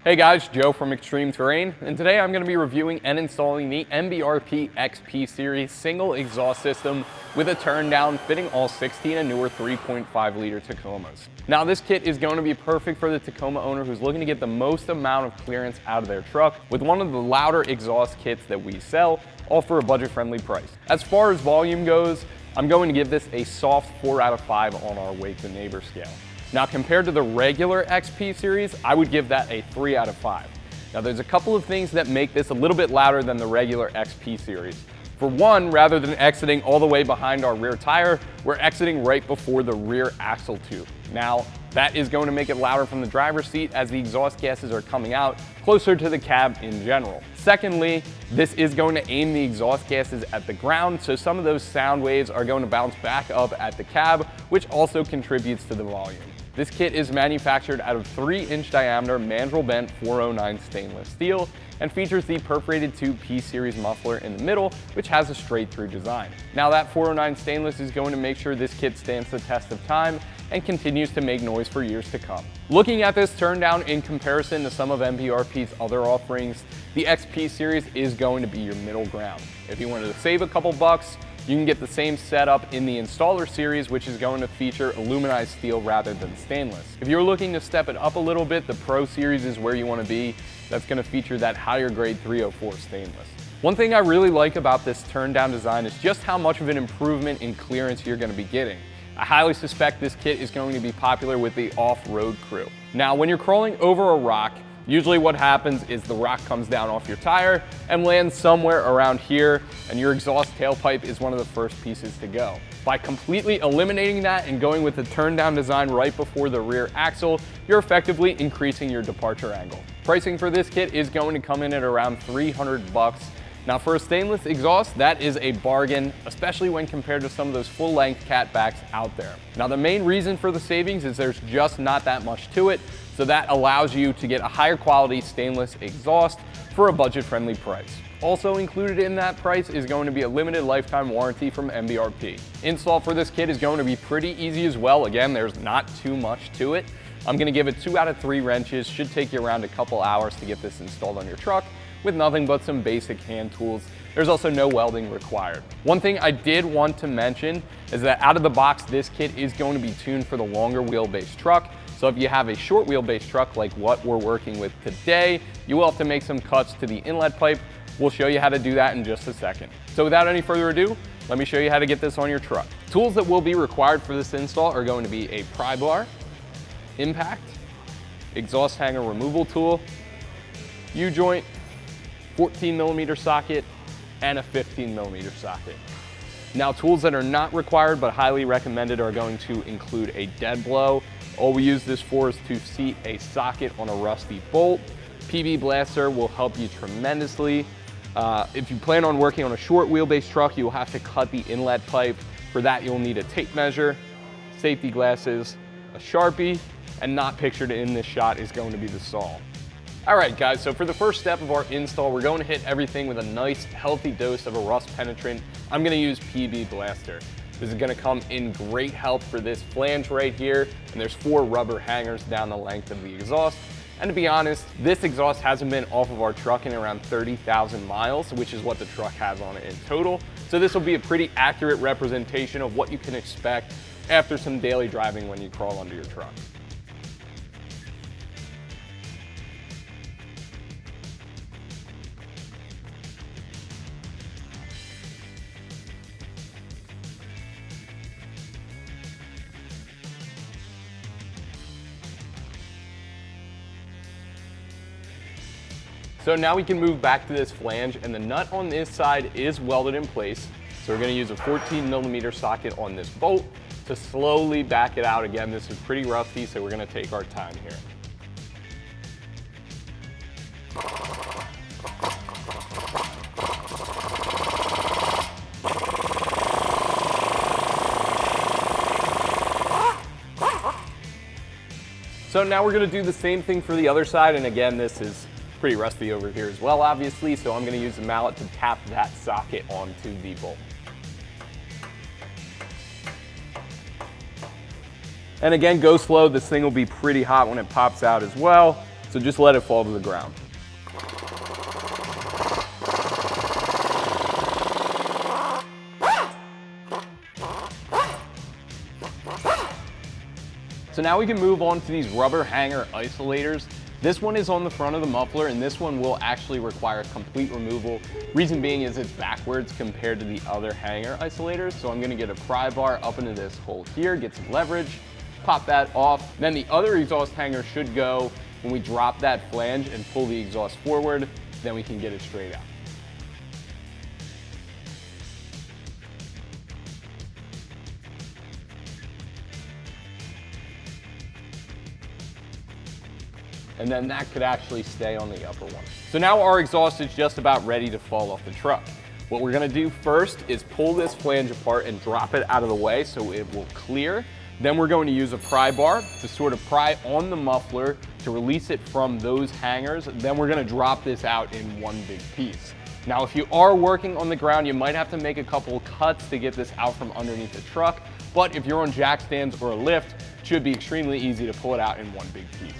Hey guys, Joe from Extreme Terrain, and today I'm going to be reviewing and installing the MBRP XP Series single exhaust system with a turndown fitting all 16 and newer 3.5 liter Tacomas. Now this kit is going to be perfect for the Tacoma owner who's looking to get the most amount of clearance out of their truck with one of the louder exhaust kits that we sell, all for a budget-friendly price. As far as volume goes, I'm going to give this a soft 4 out of 5 on our Wake the Neighbor scale. Now compared to the regular XP series, I would give that a 3 out of 5. Now there's a couple of things that make this a little bit louder than the regular XP series. For one, rather than exiting all the way behind our rear tire, we're exiting right before the rear axle tube. Now, that is going to make it louder from the driver's seat as the exhaust gases are coming out closer to the cab in general. Secondly, this is going to aim the exhaust gases at the ground, so some of those sound waves are going to bounce back up at the cab, which also contributes to the volume. This kit is manufactured out of 3-inch diameter mandrel-bent 409 stainless steel and features the perforated tube P-series muffler in the middle, which has a straight-through design. Now that 409 stainless is going to make sure this kit stands the test of time and continues to make noise for years to come. Looking at this turndown in comparison to some of MBRP's other offerings, the XP series is going to be your middle ground. If you wanted to save a couple bucks, you can get the same setup in the Installer series, which is going to feature aluminized steel rather than stainless. If you're looking to step it up a little bit, the Pro series is where you want to be. That's going to feature that higher grade 304 stainless. One thing I really like about this turndown design is just how much of an improvement in clearance you're going to be getting. I highly suspect this kit is going to be popular with the off-road crew. Now, when you're crawling over a rock, usually what happens is the rock comes down off your tire and lands somewhere around here, and your exhaust tailpipe is one of the first pieces to go. By completely eliminating that and going with the turndown design right before the rear axle, you're effectively increasing your departure angle. Pricing for this kit is going to come in at around 300 bucks. Now for a stainless exhaust, that is a bargain, especially when compared to some of those full-length catbacks out there. Now the main reason for the savings is there's just not that much to it, so that allows you to get a higher quality stainless exhaust for a budget-friendly price. Also included in that price is going to be a limited lifetime warranty from MBRP. Install for this kit is going to be pretty easy as well. Again, there's not too much to it. I'm gonna give it 2 out of 3 wrenches. Should take you around a couple hours to get this installed on your truck with nothing but some basic hand tools. There's also no welding required. One thing I did want to mention is that out of the box, this kit is going to be tuned for the longer wheelbase truck. So if you have a short wheelbase truck like what we're working with today, you will have to make some cuts to the inlet pipe. We'll show you how to do that in just a second. So without any further ado, let me show you how to get this on your truck. Tools that will be required for this install are going to be a pry bar, impact, exhaust hanger removal tool, U-joint, 14mm socket, and a 15mm socket. Now tools that are not required but highly recommended are going to include a dead blow. All we use this for is to seat a socket on a rusty bolt. PB blaster will help you tremendously. If you plan on working on a short wheelbase truck, you'll have to cut the inlet pipe. For that, you'll need a tape measure, safety glasses, a Sharpie, and not pictured in this shot is going to be the saw. All right, guys, so for the first step of our install, we're going to hit everything with a nice, healthy dose of a rust penetrant. I'm gonna use PB Blaster. This is gonna come in great help for this flange right here, and there's 4 rubber hangers down the length of the exhaust. And to be honest, this exhaust hasn't been off of our truck in around 30,000 miles, which is what the truck has on it in total. So this will be a pretty accurate representation of what you can expect after some daily driving when you crawl under your truck. So now we can move back to this flange, and the nut on this side is welded in place. So we're gonna use a 14mm socket on this bolt to slowly back it out. Again, this is pretty rusty, so we're gonna take our time here. So now we're gonna do the same thing for the other side, and again, this is pretty rusty over here as well, obviously, so I'm going to use the mallet to tap that socket onto the bolt. And again, go slow. This thing will be pretty hot when it pops out as well. So just let it fall to the ground. So now we can move on to these rubber hanger isolators. This one is on the front of the muffler, and this one will actually require complete removal. Reason being is it's backwards compared to the other hanger isolators. So I'm gonna get a pry bar up into this hole here, get some leverage, pop that off. Then the other exhaust hanger should go when we drop that flange and pull the exhaust forward, then we can get it straight out. And then that could actually stay on the upper one. So now our exhaust is just about ready to fall off the truck. What we're gonna do first is pull this flange apart and drop it out of the way so it will clear. Then we're going to use a pry bar to sort of pry on the muffler to release it from those hangers. Then we're gonna drop this out in one big piece. Now, if you are working on the ground, you might have to make a couple cuts to get this out from underneath the truck. But if you're on jack stands or a lift, it should be extremely easy to pull it out in one big piece.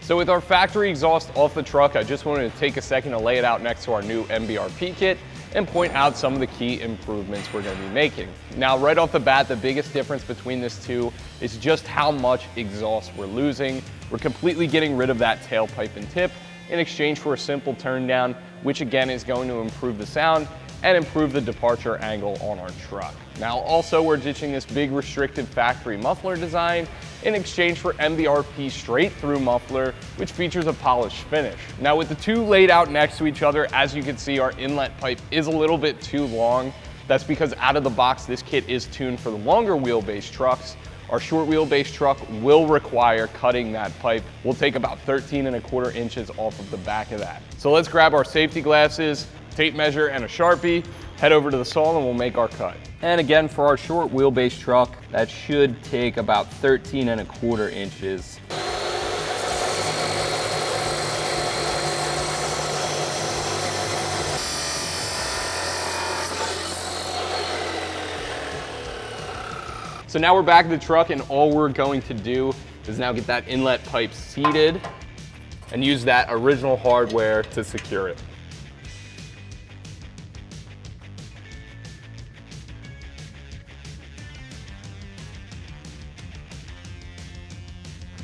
So with our factory exhaust off the truck, I just wanted to take a second to lay it out next to our new MBRP kit and point out some of the key improvements we're going to be making. Now, right off the bat, the biggest difference between this two is just how much exhaust we're losing. We're completely getting rid of that tailpipe and tip in exchange for a simple turn down, which again is going to improve the sound and improve the departure angle on our truck. Now, also we're ditching this big restricted factory muffler design in exchange for MBRP straight through muffler, which features a polished finish. Now, with the two laid out next to each other, as you can see, our inlet pipe is a little bit too long. That's because out of the box, this kit is tuned for the longer wheelbase trucks. Our short wheelbase truck will require cutting that pipe. We'll take about 13¼ inches off of the back of that. So let's grab our safety glasses, tape measure, and a Sharpie, head over to the saw and we'll make our cut. And again, for our short wheelbase truck, that should take about 13¼ inches. So now we're back at the truck, and all we're going to do is now get that inlet pipe seated and use that original hardware to secure it.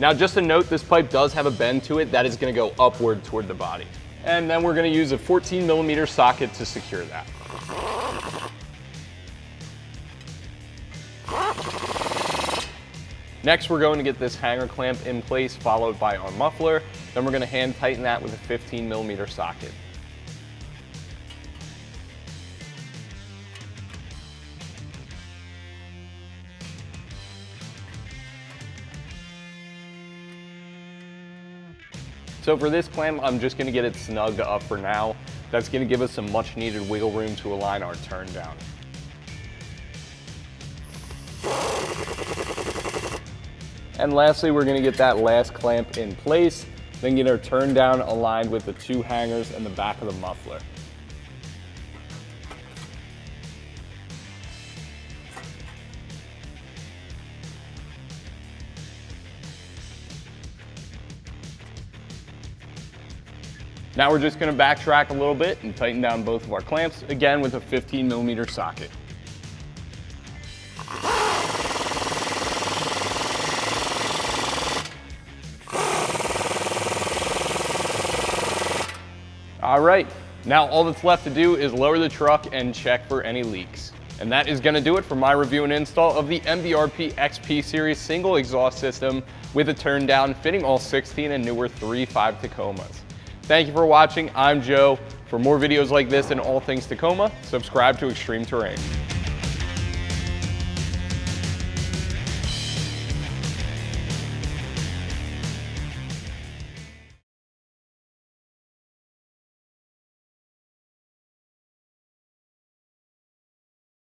Now, just a note, this pipe does have a bend to it that is going to go upward toward the body. And then we're going to use a 14mm socket to secure that. Next, we're going to get this hanger clamp in place, followed by our muffler. Then we're going to hand tighten that with a 15mm socket. So for this clamp, I'm just gonna get it snugged up for now. That's gonna give us some much needed wiggle room to align our turn down. And lastly, we're gonna get that last clamp in place, then get our turn down aligned with the two hangers and the back of the muffler. Now we're just going to backtrack a little bit and tighten down both of our clamps, again with a 15mm socket. All right, now all that's left to do is lower the truck and check for any leaks. And that is going to do it for my review and install of the MBRP XP Series single exhaust system with a turn down fitting all 16 and newer 3.5 Tacomas. Thank you for watching. I'm Joe. For more videos like this and all things Tacoma, subscribe to Extreme Terrain.